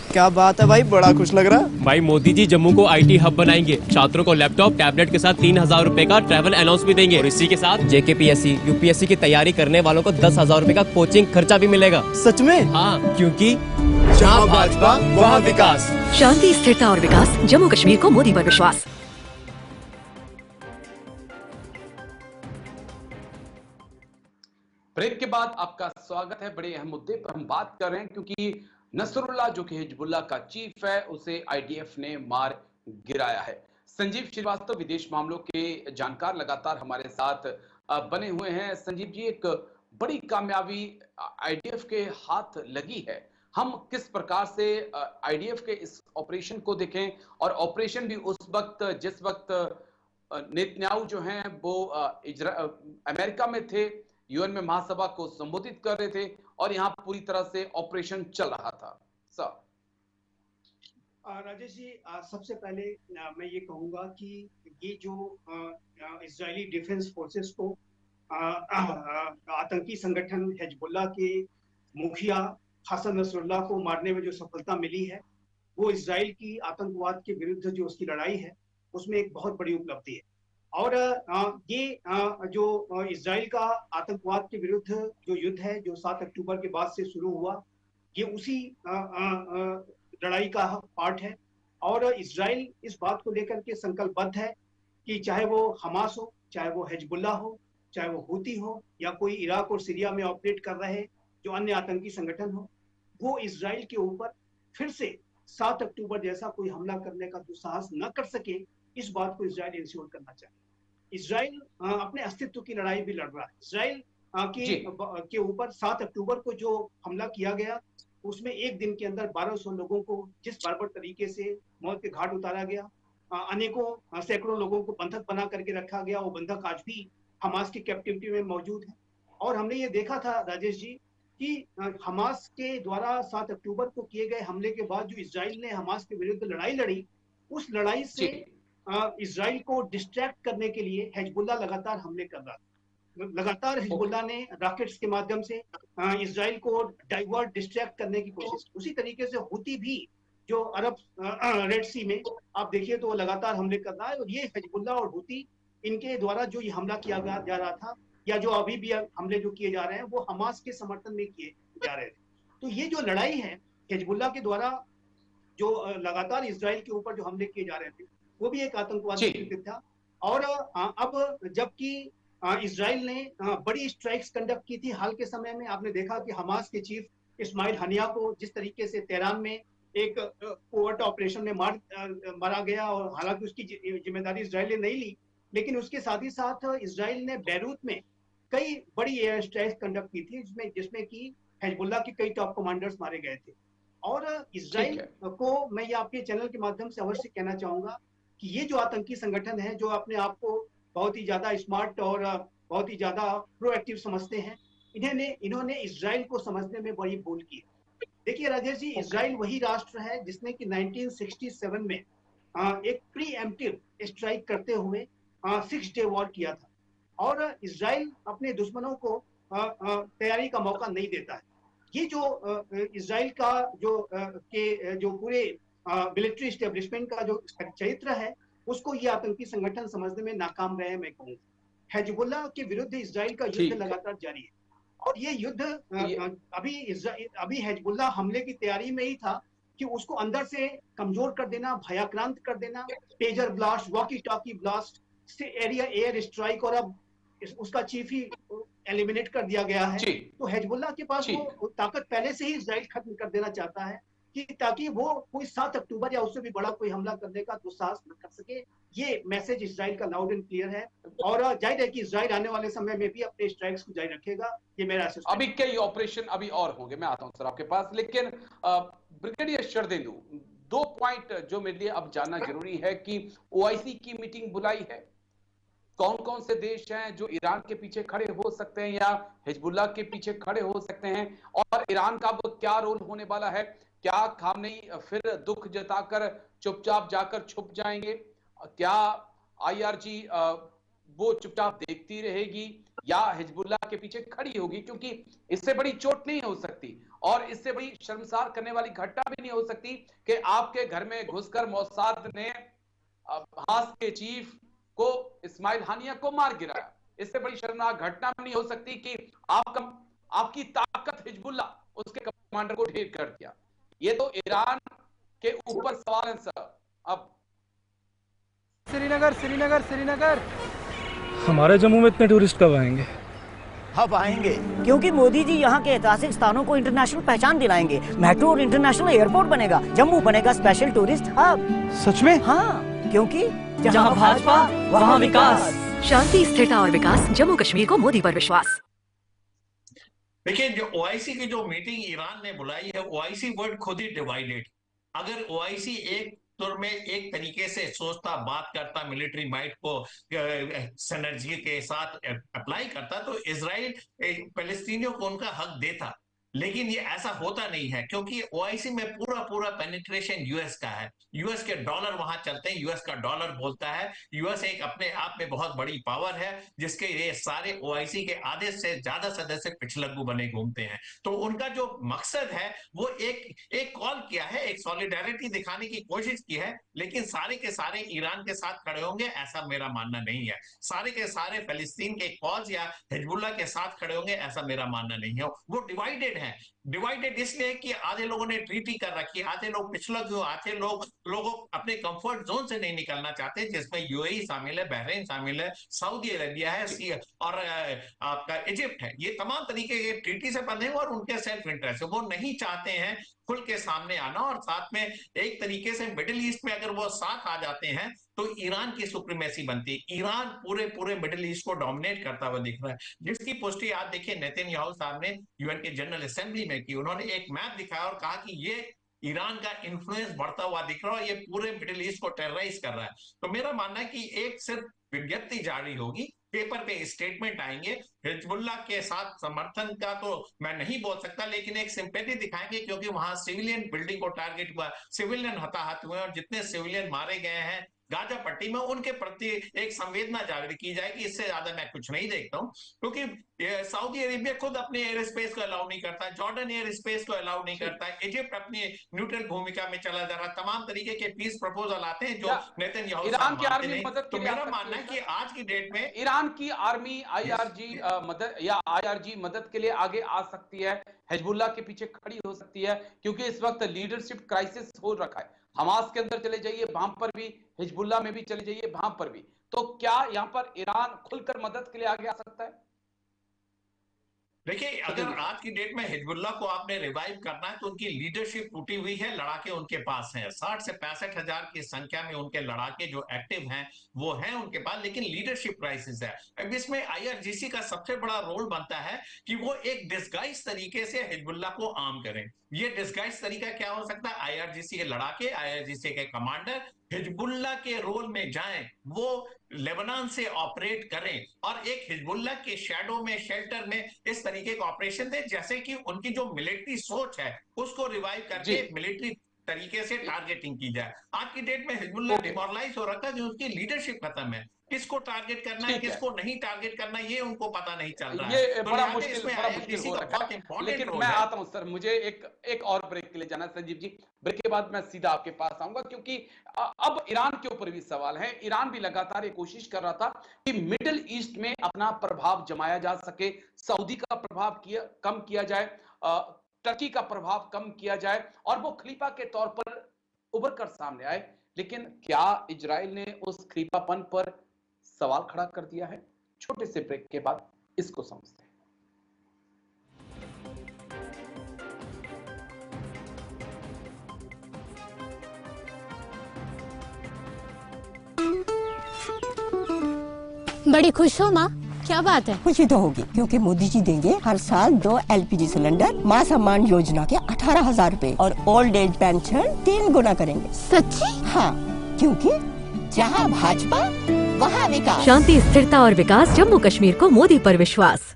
क्या बात है भाई, बड़ा खुश लग रहा। भाई मोदी जी जम्मू को आईटी हब बनाएंगे। छात्रों को लैपटॉप टैबलेट के साथ 3,000 रुपए का ट्रैवल अलाउंस भी देंगे और इसी के साथ जेकेपीएससी यूपीएससी की तैयारी करने वालों को 10,000 रुपए का कोचिंग खर्चा भी मिलेगा। सच में? हाँ, क्योंकि जहाँ भाजपा वहाँ विकास। शांति, स्थिरता और विकास, जम्मू कश्मीर को मोदी पर विश्वास। ब्रेक के बाद आपका स्वागत है। बड़े अहम मुद्दे पर हम बात कर रहे हैं क्योंकि नसरुल्लाह जो कि हिजबुल्लाह का चीफ है उसे आईडीएफ ने मार गिराया है। संजीव श्रीवास्तव विदेश मामलों के जानकार लगातार हमारे साथ बने हुए हैं। संजीव जी, एक बड़ी कामयाबी आईडीएफ के हाथ लगी है। हम किस प्रकार से आईडीएफ के इस ऑपरेशन को देखें, और ऑपरेशन भी उस वक्त जिस वक्त नेतन्याहू जो हैं वो अमेरिका में थे, यूएन में महासभा को संबोधित कर रहे थे और यहाँ पूरी तरह से ऑपरेशन चल रहा था। सर राजेश जी, सबसे पहले मैं ये कहूंगा कि ये जो इजरायली डिफेंस फोर्सेस को आतंकी संगठन हिजबुल्लाह के मुखिया हसन नसरुल्लाह को मारने में जो सफलता मिली है, वो इजराइल की आतंकवाद के विरुद्ध जो उसकी लड़ाई है उसमें एक बहुत बड़ी उपलब्धि है। और ये जो इजराइल का आतंकवाद के विरुद्ध जो युद्ध है जो 7 अक्टूबर के बाद से शुरू हुआ, ये उसी लड़ाई का पार्ट है। और इजराइल इस बात को लेकर के संकल्पबद्ध है कि चाहे वो हमास हो, चाहे वो हिजबुल्लाह हो, चाहे वो हूती हो, या कोई इराक और सीरिया में ऑपरेट कर रहे जो अन्य आतंकी संगठन हो, वो इजराइल के ऊपर फिर से 7 अक्टूबर जैसा कोई हमला करने का दुस्साहस न कर सके, इस बात को इजराइल इंश्योर करना चाहिए। इजराइल अपने अस्तित्व की लड़ाई भी लड़ रहा है। इजराइल के ऊपर 7 अक्टूबर को जो हमला किया गया, उसमें एक दिन के अंदर 1200 लोगों को जिस बर्बर तरीके से मौत के घाट उतारा गया, अनेकों सैकड़ों लोगों को बंधक बना करके रखा गया, वो बंधक आज भी हमास की कैप्टिविटी में मौजूद है। और हमने ये देखा था राजेश जी कि हमास के द्वारा 7 अक्टूबर को किए गए हमले के बाद जो इजराइल ने हमास के विरुद्ध लड़ाई लड़ी, उस लड़ाई से इजराइल को डिस्ट्रैक्ट करने के लिए हिजबुल्लाह लगातार हमले कर रहा था। लगातार हिजबुल्लाह ने रॉकेट्स के माध्यम से इजराइल को डाइवर्ट डिस्ट्रैक्ट करने की कोशिश। उसी तरीके से हूती भी जो अरब रेड सी में आप देखिए तो वो लगातार हमले कर रहा है। और ये हिजबुल्लाह और हूती, इनके द्वारा जो ये हमला किया जा रहा था, या जो अभी भी हमले जो किए जा रहे हैं, वो हमास के समर्थन में किए जा रहे थे। तो ये जो लड़ाई है हिजबुल्लाह के द्वारा जो लगातार इजराइल के ऊपर जो हमले किए जा रहे थे, वो भी एक आतंकवादी कृत्य था। और अब जबकि इजराइल ने बड़ी स्ट्राइक्स कंडक्ट की थी हाल के समय में, आपने देखा कि हमास के चीफ इस्माइल हनिया को जिस तरीके से तेहरान में एक कोवर्ट ऑपरेशन में मारा गया, और हालांकि उसकी जिम्मेदारी इजराइल ने नहीं ली, लेकिन उसके साथ ही साथ इजराइल ने बैरूत में कई बड़ी एयर स्ट्राइक्स कंडक्ट की थी, जिसमें कि हिजबुल्लाह के कई टॉप कमांडर्स मारे गए थे। और इजराइल को मैं ये आपके चैनल के माध्यम से अवश्य कहना चाहूंगा कि ये जो आतंकी संगठन है, जो अपने आप को बहुत ही ज्यादा स्मार्ट और बहुत ही ज्यादा प्रोएक्टिव समझते हैं, इन्होंने इजराइल को समझने में बड़ी भूल की। देखिए राजेश जी, इजराइल वही राष्ट्र है जिसने कि 1967 में एक प्री एम्प्टिव स्ट्राइक करते हुए 6 डे वॉर किया था। और इजराइल अपने दुश्मनों को तैयारी का मौका नहीं देता है। ये जो इजराइल का जो पूरे मिलिट्री एस्टेब्लिशमेंट का जो चरित्र है, उसको ये आतंकी संगठन समझने में नाकाम रहे हैं, मैं कहूँगा। हिजबुल्लाह के विरुद्ध इजराइल का युद्ध लगातार जारी है। और ये युद्ध अभी हिजबुल्लाह हमले की तैयारी में ही था कि उसको अंदर से कमजोर कर देना, भयाक्रांत कर देना, pager blast, walkie talkie blast से एयर स्ट्राइक, और अब उसका चीफ ही एलिमिनेट कर दिया गया है। तो हिजबुल्लाह के पास वो ताकत पहले से ही इजराइल खत्म कर देना चाहता है कि ताकि वो कोई 7 अक्टूबर या उससे भी बड़ा कोई हमला करने का दुस्साहस न कर सके। ये मैसेज इजराइल का लाउड एंड क्लियर है, और जाहिर है कि इजराइल आने वाले समय में भी अपने स्ट्राइक्स को जारी रखेगा। ये मेरा असेसमेंट। अभी कई ऑपरेशन अभी और होंगे, मैं आता हूं सर आपके पास, लेकिन ब्रिगेडियर शरदेंदु, 2 पॉइंट जो मेरे लिए अब जानना जरूरी है कि ओआईसी की मीटिंग बुलाई है, कौन कौन से देश हैं जो ईरान के पीछे खड़े हो सकते हैं या हिजबुल्लाह के पीछे खड़े हो सकते हैं, और ईरान का अब क्या रोल होने वाला है? क्या खामनेई फिर दुख जताकर चुपचाप जाकर छुप जाएंगे? क्या आईआरजी वो चुपचाप देखती रहेगी या हिजबुल्लाह के पीछे खड़ी होगी? क्योंकि इससे बड़ी चोट नहीं हो सकती और इससे बड़ी शर्मसार करने वाली घटना भी नहीं हो सकती कि आपके घर में घुसकर मोसाद ने हमास के चीफ को इस्माइल हानिया को मार गिराया। इससे बड़ी शर्मनाक घटना नहीं हो सकती कि आपकी ताकत हिजबुल्लाह उसके कमांडर को ढेर कर दिया। ये तो ईरान के ऊपर सवाल है सर। अब श्रीनगर हमारे जम्मू में इतने टूरिस्ट कब आएंगे? अब आएंगे। क्योंकि मोदी जी यहाँ के ऐतिहासिक स्थानों को इंटरनेशनल पहचान दिलाएंगे। मेट्रो और इंटरनेशनल एयरपोर्ट बनेगा। जम्मू बनेगा स्पेशल टूरिस्ट हब। सच में? हाँ, क्योंकि जहाँ भाजपा वहाँ विकास। शांति, स्थिरता और विकास, जम्मू कश्मीर को मोदी पर विश्वास। देखिए, जो ओआईसी की जो मीटिंग ईरान ने बुलाई है, ओआईसी वर्ड खुद ही डिवाइडेड। अगर ओआईसी एक तुर में एक तरीके से सोचता, बात करता, मिलिट्री माइट को सिनर्जी के साथ अप्लाई करता, तो इजराइल पैलेस्टीनियों को उनका हक देता। लेकिन ये ऐसा होता नहीं है, क्योंकि ओआईसी में पूरा पेनिट्रेशन यूएस का है। यूएस के डॉलर वहां चलते हैं, यूएस का डॉलर बोलता है। यूएस एक अपने आप में बहुत बड़ी पावर है, जिसके ये सारे ओआईसी के आधे से ज्यादा सदस्य पिछलग्गू बने घूमते हैं। तो उनका जो मकसद है वो एक कॉल किया है, एक सॉलिडारिटी दिखाने की कोशिश की है, लेकिन सारे के सारे ईरान के साथ खड़े होंगे ऐसा मेरा मानना नहीं है। सारे के सारे फिलिस्तीन के कॉज या हिजबुल्लाह के साथ खड़े होंगे ऐसा मेरा मानना नहीं है। वो डिवाइडेड है। डिवाइडेड इसलिए कि आधे लोगों ने ट्रीटी कर रखी है, आधे लोग पिछलग्गू, आधे लोगों अपने कंफर्ट जोन से नहीं निकलना चाहते, जिसमें यूएई शामिल है, बहरीन शामिल है, सऊदी अरेबिया है और आपका इजिप्ट है। ये तमाम तरीके के ट्रीटी से बंधे हैं और उनके सेल्फ इंटरेस्ट है। वो नहीं चाहते हैं खुल के सामने आना, और साथ में एक तरीके से मिडिल ईस्ट में अगर वो साथ आ जाते हैं तो ईरान की सुप्रीमेसी बनती है। ईरान पूरे मिडिल ईस्ट को डोमिनेट करता हुआ दिख रहा है, जिसकी पुष्टि आज देखिए नेतन्याहू साहब ने यूएन के जनरल असेंबली में की। उन्होंने एक मैप दिखाया और कहा कि ये ईरान का इन्फ्लुएंस बढ़ता हुआ दिख रहा है, ये पूरे मिडिल ईस्ट को टेरराइज कर रहा है। तो मेरा मानना है कि एक सिर्फ विज्ञप्ति जारी होगी, पेपर पे स्टेटमेंट आएंगे। हिजबुल्लाह के साथ समर्थन का तो मैं नहीं बोल सकता, लेकिन एक सिंपैथी दिखाएंगे, क्योंकि वहां सिविलियन बिल्डिंग को टारगेट हुआ, सिविलियन हताहत हुए और जितने सिविलियन मारे गए हैं गाजा पट्टी में, उनके प्रति एक संवेदना जागृत की जाएगी। इससे ज्यादा मैं कुछ नहीं देखता हूं, क्योंकि सऊदी अरेबिया खुद अपने एयर स्पेस को अलाउ नहीं करता, जॉर्डन एयर स्पेस को अलाउ नहीं करता, इजिप्ट अपनी न्यूट्रल भूमिका में चला जा रहा। तमाम तरीके के पीस प्रपोजल आते हैं जो नेतन्याहू ईरान की आर्मी मदद तो मेरा मानना है कि आज की डेट में ईरान की आर्मी आईआरजी मदद के लिए आगे आ सकती है, हिजबुल्लाह के पीछे खड़ी हो सकती है, क्योंकि इस वक्त लीडरशिप क्राइसिस हो रखा है। हमास के अंदर चले जाइए वहां पर भी, हिजबुल्लाह में भी चले जाइए वहां पर भी। तो क्या यहां पर ईरान खुलकर मदद के लिए आगे आ सकता है? देखिए, अगर आज की डेट में हिजबुल्लाह को आपने रिवाइव करना है तो उनकी लीडरशिप टूटी हुई है, लड़ाके उनके पास हैं। 60 से 65 हजार की संख्या में उनके लड़ाके जो एक्टिव हैं वो हैं उनके पास, लेकिन लीडरशिप क्राइसिस है। अब इसमें आईआरजीसी का सबसे बड़ा रोल बनता है कि वो एक डिस्गाइज तरीके से हिजबुल्लाह को आर्म करें। ये डिस्गाइज तरीका क्या हो सकता है? आईआरजीसी के लड़ाके, आईआरजीसी के कमांडर हिजबुल्लाह के रोल में जाएं, वो लेबनान से ऑपरेट करें और एक हिजबुल्लाह के शैडो में, शेल्टर में इस तरीके का ऑपरेशन दे, जैसे कि उनकी जो मिलिट्री सोच है उसको रिवाइव करके मिलिट्री तरीके से टारगेटिंग की जाए। आज की डेट में हिजबुल्लाह डिमोरलाइज हो रखा है, जो उसकी लीडरशिप खत्म है। किसको टारगेट करना है, किसको नहीं टारगेट करना, ये उनको पता नहीं चल रहा है। ये बड़ा मुश्किल हो रखा है। लेकिन मैं आता हूं सर, मुझे एक और ब्रेक के लिए जाना है संजीव जी। ब्रेक के बाद मैं सीधा आपके पास आऊंगा, क्योंकि अब ईरान के ऊपर भी सवाल है। ईरान भी लगातार ये कोशिश कर रहा था कि मिडिल ईस्ट में अपना प्रभाव जमाया जा सके, सऊदी का प्रभाव कम किया जाए, टर्की का प्रभाव कम किया जाए और वो खलीफा के तौर पर उभर कर सामने आए। लेकिन क्या इजराइल ने उस खलीफापन पर सवाल खड़ा कर दिया है? छोटे से ब्रेक के बाद इसको समझते हैं। बड़ी खुश हो माँ, क्या बात है? खुशी तो होगी, क्योंकि मोदी जी देंगे हर साल 2 LPG सिलेंडर, मां सम्मान योजना के 18,000 रूपए और ओल्ड एज पेंशन 3 गुना करेंगे। सच्ची? हाँ, क्योंकि जहाँ भाजपा वहाँ विकास। शांति, स्थिरता और विकास, जम्मू कश्मीर को मोदी पर विश्वास।